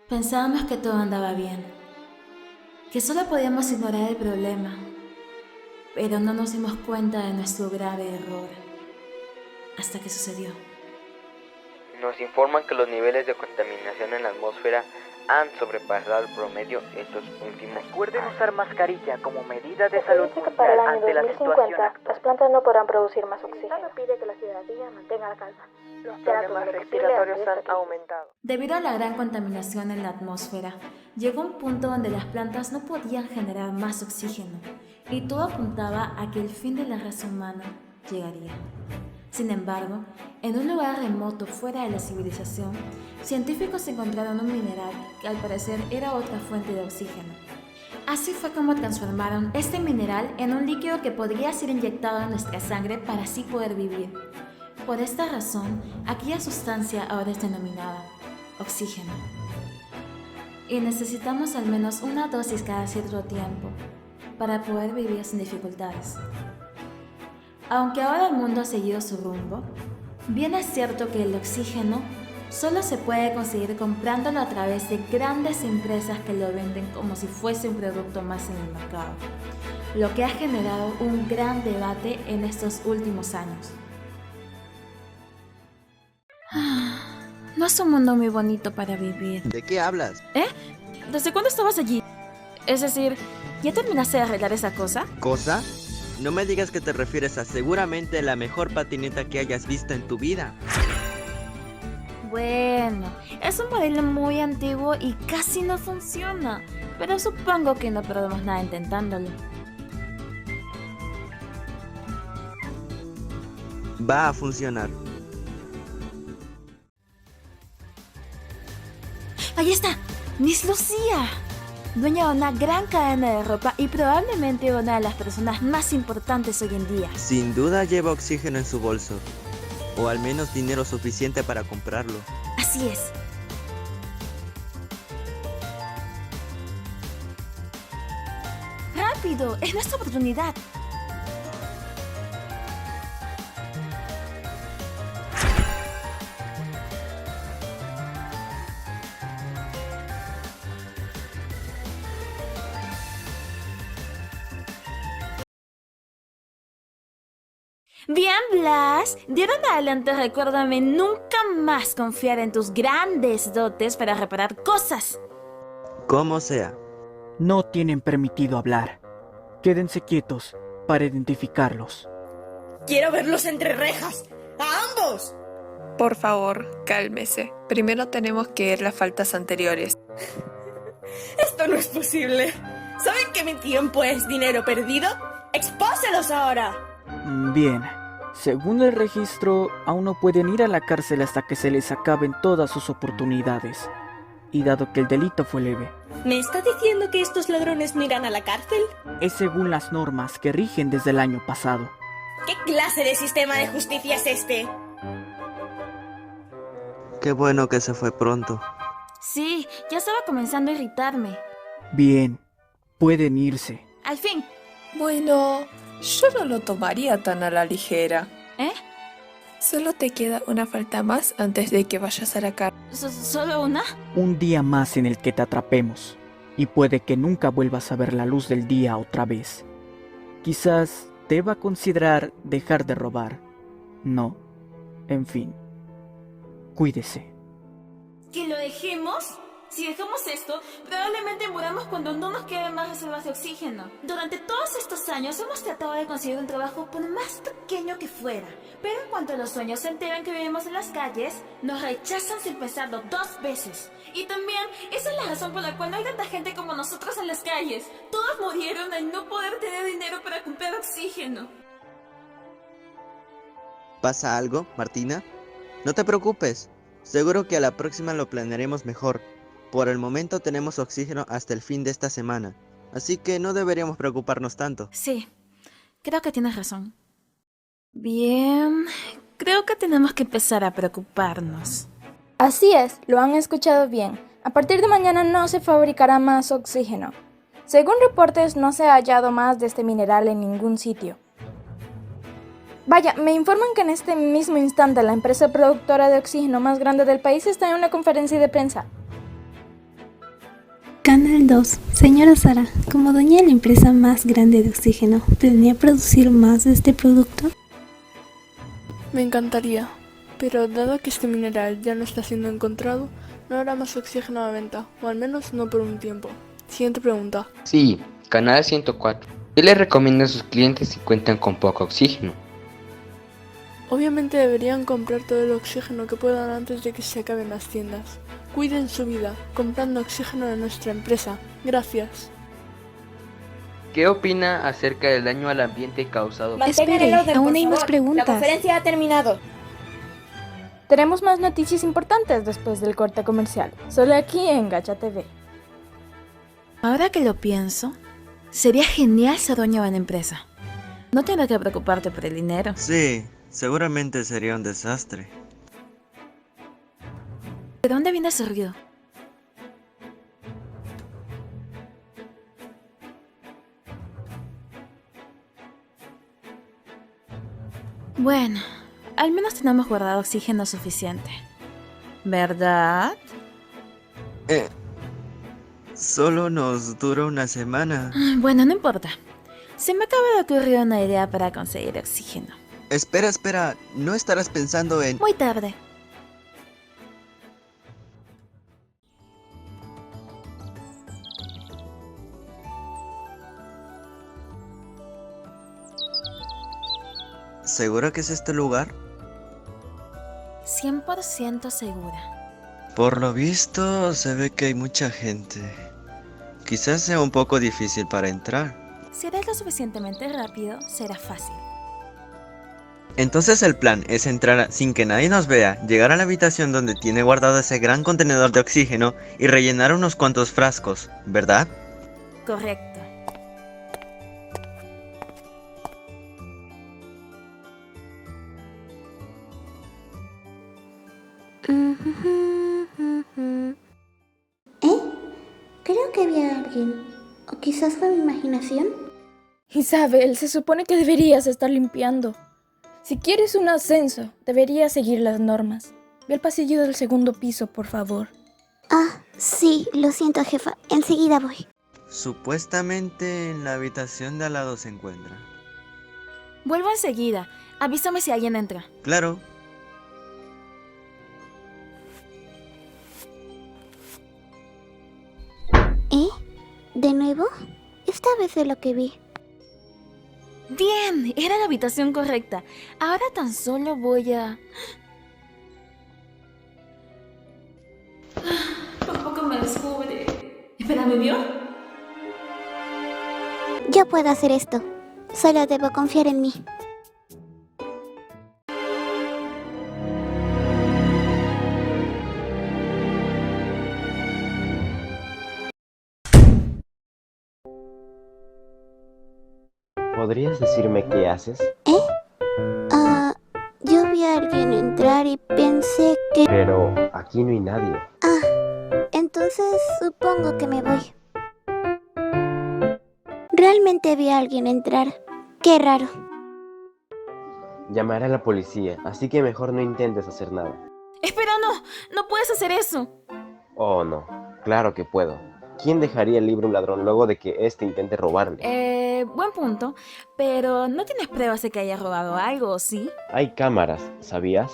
Pensábamos que todo andaba bien, que solo podíamos ignorar el problema, pero no nos dimos cuenta de nuestro grave error hasta que sucedió. Nos informan que los niveles de contaminación en la atmósfera han sobrepasado el promedio estos últimos años. Recuerden usar mascarilla como medida de salud Se dice que para el mundial año ante la situación 2050 actual. las plantas no podrán producir más oxígeno. Solo pide que la ciudadanía mantenga la calma. Ya Los todo problemas lo posible respiratorios ante han esta aumentado. Debido a la gran contaminación en la atmósfera, llegó un punto donde las plantas no podían generar más oxígeno y todo apuntaba a que el fin de la raza humana llegaría. Sin embargo, en un lugar remoto fuera de la civilización, científicos encontraron un mineral que al parecer era otra fuente de oxígeno. Así fue como transformaron este mineral en un líquido que podría ser inyectado en nuestra sangre para así poder vivir. Por esta razón, aquella sustancia ahora es denominada oxígeno. Y necesitamos al menos una dosis cada cierto tiempo para poder vivir sin dificultades. Aunque ahora el mundo ha seguido su rumbo, bien es cierto que el oxígeno solo se puede conseguir comprándolo a través de grandes empresas que lo venden como si fuese un producto más en el mercado, lo que ha generado un gran debate en estos últimos años. No es un mundo muy bonito para vivir. ¿De qué hablas? ¿Desde cuándo estabas allí? Es decir, ¿ya terminaste de arreglar esa cosa? ¿Cosa? No me digas que te refieres a seguramente la mejor patineta que hayas visto en tu vida. Bueno, es un modelo muy antiguo y casi no funciona, pero supongo que no perdemos nada intentándolo. Va a funcionar. ¡Ahí está! ¡Miss Lucía! Dueña de una gran cadena de ropa y probablemente una de las personas más importantes hoy en día. Sin duda lleva oxígeno en su bolso. O al menos dinero suficiente para comprarlo. Así es. ¡Rápido! ¡Es nuestra oportunidad! Bien, Blas, de ahora en adelante recuérdame nunca más confiar en tus grandes dotes para reparar cosas. Como sea. No tienen permitido hablar. Quédense quietos para identificarlos. ¡Quiero verlos entre rejas! ¡A ambos! Por favor, cálmese. Primero tenemos que ver las faltas anteriores. Esto no es posible. ¿Saben que mi tiempo es dinero perdido? ¡Expóselos ahora! Bien. Según el registro, aún no pueden ir a la cárcel hasta que se les acaben todas sus oportunidades. Y dado que el delito fue leve, ¿Me está diciendo que estos ladrones no irán a la cárcel? es según las normas que rigen desde el año pasado. ¿Qué clase de sistema de justicia es este? Qué bueno que se fue pronto. Sí, ya estaba comenzando a irritarme. Bien, pueden irse. Al fin. Bueno, yo no lo tomaría tan a la ligera. ¿Eh? Solo te queda una falta más antes de que vayas a la cárcel. ¿Solo una? Un día más en el que te atrapemos, y puede que nunca vuelvas a ver la luz del día otra vez. Quizás deba considerar dejar de robar. No, en fin. Cuídese. ¿Que lo dejemos? Si dejamos esto, probablemente muramos cuando no nos queden más reservas de oxígeno. Durante todos estos años hemos tratado de conseguir un trabajo por más pequeño que fuera. Pero en cuanto los sueños se enteran que vivimos en las calles, nos rechazan sin pensarlo 2 veces. Y también, esa es la razón por la cual no hay tanta gente como nosotros en las calles. Todos murieron al no poder tener dinero para comprar oxígeno. ¿Pasa algo, Martina? No te preocupes. Seguro que a la próxima lo planearemos mejor. Por el momento tenemos oxígeno hasta el fin de esta semana. Así que no deberíamos preocuparnos tanto. Sí, creo que tienes razón. Bien, creo que tenemos que empezar a preocuparnos. Así es, lo han escuchado bien. A partir de mañana no se fabricará más oxígeno. Según reportes, no se ha hallado más de este mineral en ningún sitio. Vaya, me informan que en este mismo instante la empresa productora de oxígeno más grande del país está en una conferencia de prensa. Canal 2. Señora Sara, como dueña de la empresa más grande de oxígeno, ¿planea producir más de este producto? Me encantaría, pero dado que este mineral ya no está siendo encontrado, no habrá más oxígeno a la venta, o al menos no por un tiempo. Siguiente pregunta. Sí, Canal 104. ¿Qué le recomienda a sus clientes si cuentan con poco oxígeno? Obviamente deberían comprar todo el oxígeno que puedan antes de que se acaben las tiendas. Cuiden su vida, comprando oxígeno de nuestra empresa. Gracias. ¿Qué opina acerca del daño al ambiente causado? Espere, aún hay más preguntas. La conferencia ha terminado. Tenemos más noticias importantes después del corte comercial, solo aquí en Gacha TV. Ahora que lo pienso, sería genial ser dueño de una empresa. No tendrás que preocuparte por el dinero. Sí, seguramente sería un desastre. ¿De dónde viene ese ruido? Bueno, al menos tenemos guardado oxígeno suficiente, ¿verdad? Solo nos dura una semana. Bueno, no importa. Se me acaba de ocurrir una idea para conseguir oxígeno. Espera, ¿no estarás pensando en...? Muy tarde. ¿Seguro que es este lugar? 100% segura. Por lo visto, se ve que hay mucha gente. Quizás sea un poco difícil para entrar. Si eres lo suficientemente rápido, será fácil. Entonces el plan es entrar sin que nadie nos vea, llegar a la habitación donde tiene guardado ese gran contenedor de oxígeno y rellenar unos cuantos frascos, ¿verdad? Correcto. Creo que había alguien. ¿O quizás fue mi imaginación? Isabel, se supone que deberías estar limpiando. Si quieres un ascenso, deberías seguir las normas. Ve al pasillo del segundo piso, por favor. Ah, sí, lo siento, jefa. Enseguida voy. Supuestamente en la habitación de al lado se encuentra. Vuelvo enseguida. Avísame si alguien entra. Claro. ¿De nuevo? Esta vez de lo que vi. Bien, era la habitación correcta. Ahora tan solo voy a... Por poco me descubre. Espera, ¿me vio? Yo puedo hacer esto. Solo debo confiar en mí. ¿Podrías decirme qué haces? Yo vi a alguien entrar y pensé que... Pero aquí no hay nadie. Entonces supongo que me voy. Realmente vi a alguien entrar. Qué raro. Llamaré a la policía, así que mejor no intentes hacer nada. Espera, no puedes hacer eso. Oh, no. Claro que puedo. ¿Quién dejaría libre a un ladrón luego de que éste intente robarle? Buen punto. Pero no tienes pruebas de que haya robado algo, ¿sí? Hay cámaras, ¿sabías?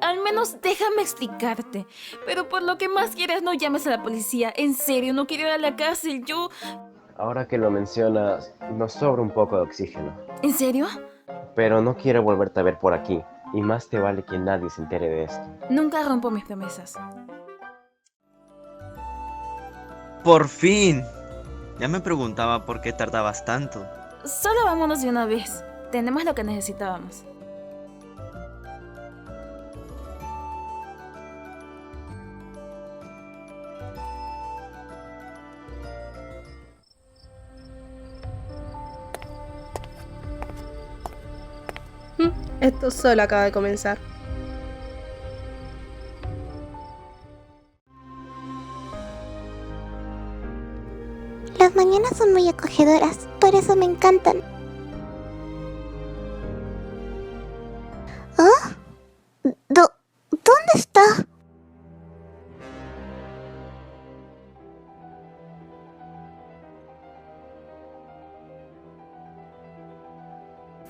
Al menos déjame explicarte. Pero por lo que más quieres, no llames a la policía. En serio, no quiero ir a la cárcel. Ahora que lo mencionas, nos sobra un poco de oxígeno. ¿En serio? Pero no quiero volverte a ver por aquí. Y más te vale que nadie se entere de esto. Nunca rompo mis promesas. ¡Por fin! Ya me preguntaba por qué tardabas tanto. Solo vámonos de una vez. Tenemos lo que necesitábamos. Esto solo acaba de comenzar. Las mañanas son muy acogedoras, por eso me encantan. ¿Ah? ¿Dónde está?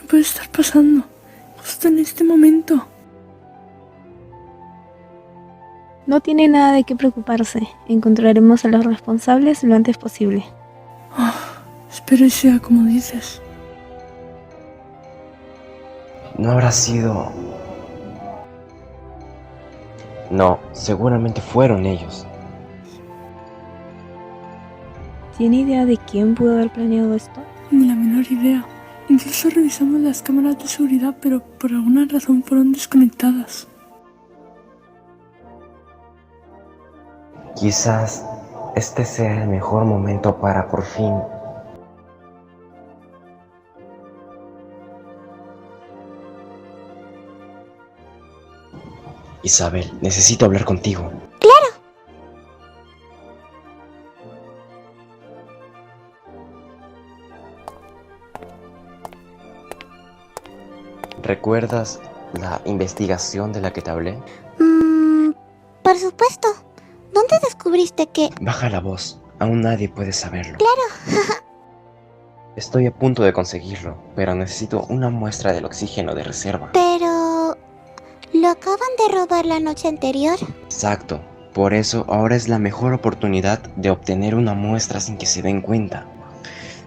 No puede estar pasando justo en este momento. No tiene nada de qué preocuparse. Encontraremos a los responsables lo antes posible. Espero y sea como dices. No habrá sido... No, seguramente fueron ellos. ¿Tiene idea de quién pudo haber planeado esto? Ni la menor idea. Incluso revisamos las cámaras de seguridad, pero por alguna razón fueron desconectadas. Quizás este sea el mejor momento para por fin... Isabel, necesito hablar contigo. ¡Claro! ¿Recuerdas la investigación de la que te hablé? Por supuesto. ¿Dónde descubriste que...? Baja la voz, aún nadie puede saberlo. ¡Claro! Estoy a punto de conseguirlo, pero necesito una muestra del oxígeno de reserva. Pero... ¿lo acaban de robar la noche anterior? Exacto, por eso ahora es la mejor oportunidad de obtener una muestra sin que se den cuenta.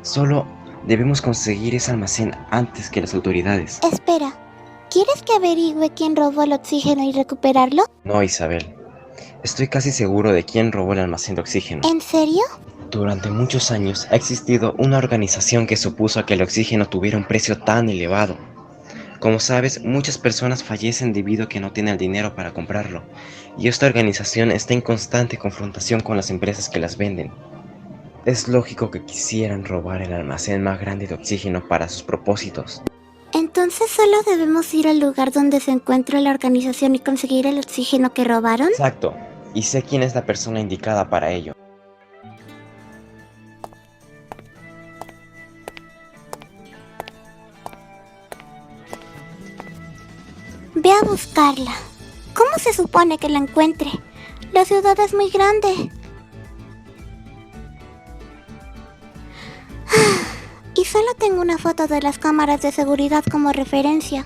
Solo debemos conseguir ese almacén antes que las autoridades. Espera, ¿quieres que averigüe quién robó el oxígeno y recuperarlo? No, Isabel. Estoy casi seguro de quién robó el almacén de oxígeno. ¿En serio? Durante muchos años ha existido una organización que supuso que el oxígeno tuviera un precio tan elevado. Como sabes, muchas personas fallecen debido a que no tienen el dinero para comprarlo, y esta organización está en constante confrontación con las empresas que las venden. Es lógico que quisieran robar el almacén más grande de oxígeno para sus propósitos. Entonces solo debemos ir al lugar donde se encuentra la organización y conseguir el oxígeno que robaron. Exacto, y sé quién es la persona indicada para ello. Ve a buscarla. ¿Cómo se supone que la encuentre? La ciudad es muy grande. Y solo tengo una foto de las cámaras de seguridad como referencia.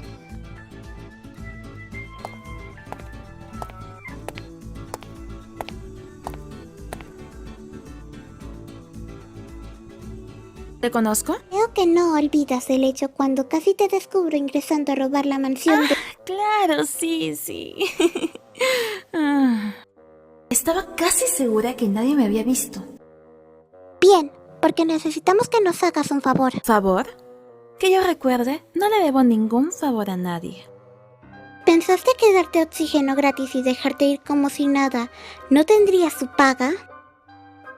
¿Te conozco? Creo que no olvidas el hecho cuando casi te descubro ingresando a robar la mansión de... Claro, sí. Estaba casi segura que nadie me había visto. Bien, porque necesitamos que nos hagas un favor. ¿Favor? Que yo recuerde, no le debo ningún favor a nadie. ¿Pensaste que darte oxígeno gratis y dejarte ir como si nada no tendría su paga?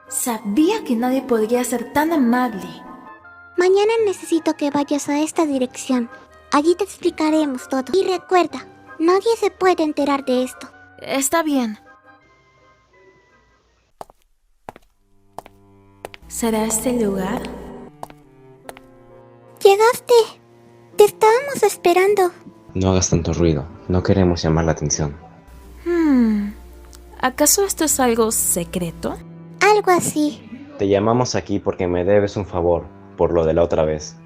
Sabía que nadie podría ser tan amable. Mañana necesito que vayas a esta dirección. Allí te explicaremos todo. Y recuerda, nadie se puede enterar de esto. Está bien. ¿Será este el lugar? Llegaste. Te estábamos esperando. No hagas tanto ruido, no queremos llamar la atención. ¿Acaso esto es algo secreto? Algo así. Te llamamos aquí porque me debes un favor, por lo de la otra vez.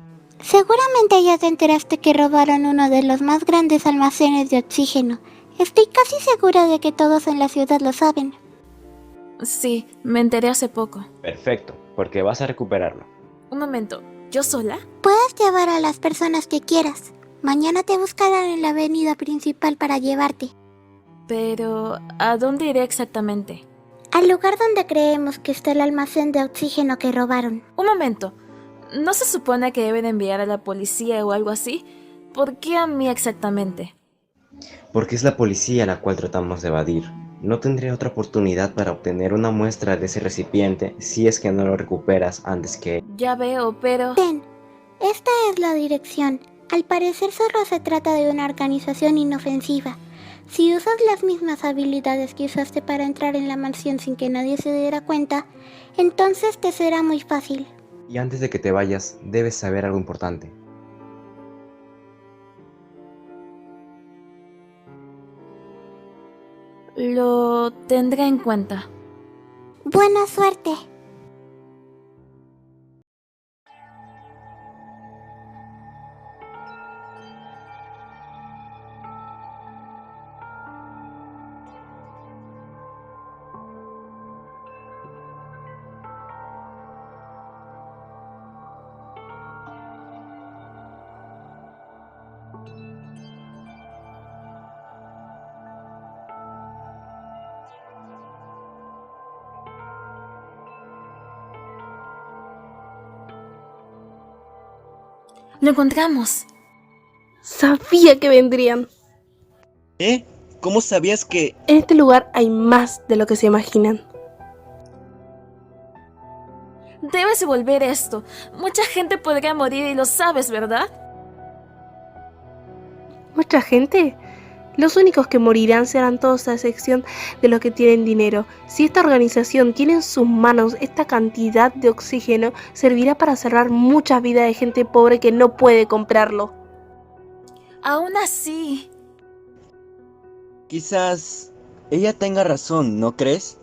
Seguramente ya te enteraste que robaron uno de los más grandes almacenes de oxígeno. Estoy casi segura de que todos en la ciudad lo saben. Sí, me enteré hace poco. Perfecto, porque vas a recuperarlo. Un momento, ¿yo sola? Puedes llevar a las personas que quieras. Mañana te buscarán en la avenida principal para llevarte. Pero, ¿a dónde iré exactamente? Al lugar donde creemos que está el almacén de oxígeno que robaron. Un momento, ¿no se supone que deben enviar a la policía o algo así? ¿Por qué a mí exactamente? Porque es la policía la cual tratamos de evadir. No tendré otra oportunidad para obtener una muestra de ese recipiente si es que no lo recuperas antes que... Ya veo, pero... Ten, esta es la dirección. Al parecer solo se trata de una organización inofensiva. Si usas las mismas habilidades que usaste para entrar en la mansión sin que nadie se diera cuenta, entonces te será muy fácil. Y antes de que te vayas, debes saber algo importante. Lo tendré en cuenta. Buena suerte. Lo encontramos. Sabía que vendrían. ¿Eh? ¿Cómo sabías que...? En este lugar hay más de lo que se imaginan. Debes devolver esto. Mucha gente podría morir y lo sabes, ¿verdad? ¿Mucha gente? Los únicos que morirán serán todos a excepción de los que tienen dinero. Si esta organización tiene en sus manos esta cantidad de oxígeno, servirá para salvar muchas vidas de gente pobre que no puede comprarlo. Aún así... Quizás ella tenga razón, ¿no crees?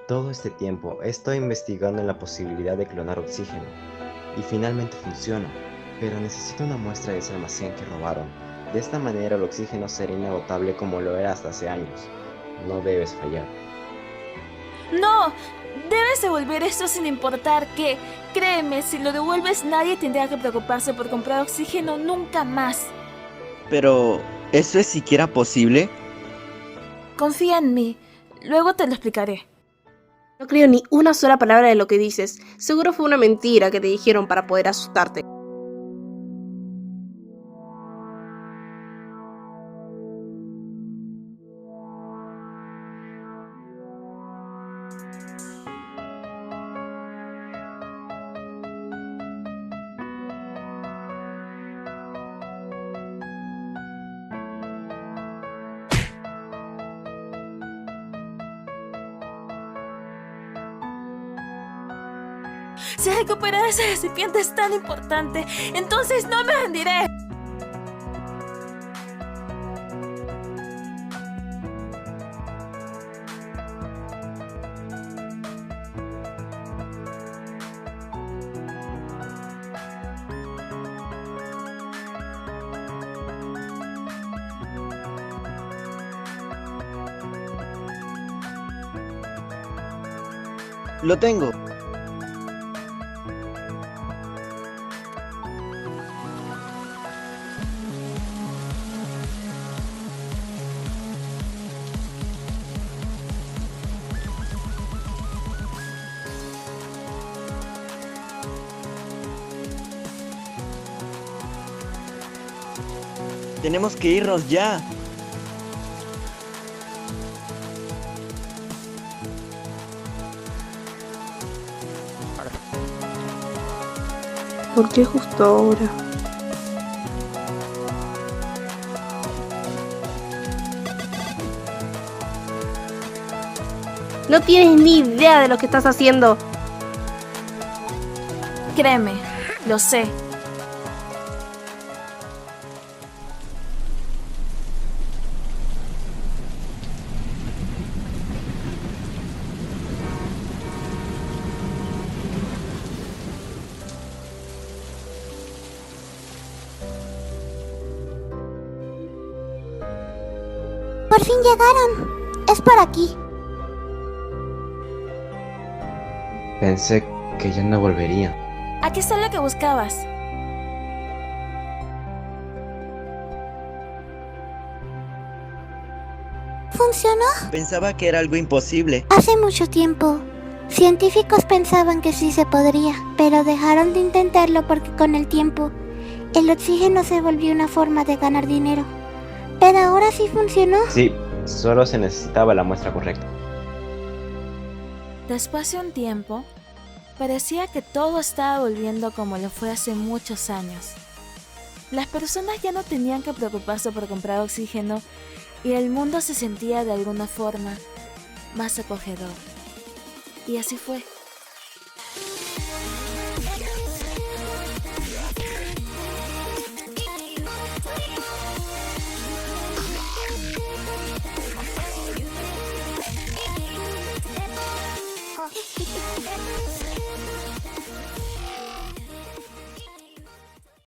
Todo este tiempo estoy investigando en la posibilidad de clonar oxígeno y finalmente funciona, pero necesito una muestra de ese almacén que robaron. De esta manera el oxígeno será inagotable como lo era hasta hace años. No debes fallar. ¡No! Debes devolver esto sin importar qué. Créeme, si lo devuelves nadie tendrá que preocuparse por comprar oxígeno nunca más. Pero, ¿eso es siquiera posible? Confía en mí. Luego te lo explicaré. No creo ni una sola palabra de lo que dices. Seguro fue una mentira que te dijeron para poder asustarte. Si recuperar ese recipiente es tan importante, entonces no me rendiré. Lo tengo. Tenemos que irnos ya. ¿Por qué justo ahora? No tienes ni idea de lo que estás haciendo. Créeme, lo sé. Por fin llegaron. Es por aquí. Pensé que ya no volvería. Aquí está lo que buscabas. ¿Funcionó? Pensaba que era algo imposible. Hace mucho tiempo, científicos pensaban que sí se podría, pero dejaron de intentarlo porque con el tiempo, el oxígeno se volvió una forma de ganar dinero. Pero ahora sí funcionó. Sí, solo se necesitaba la muestra correcta. Después de un tiempo, parecía que todo estaba volviendo como lo fue hace muchos años. Las personas ya no tenían que preocuparse por comprar oxígeno y el mundo se sentía de alguna forma más acogedor. Y así fue.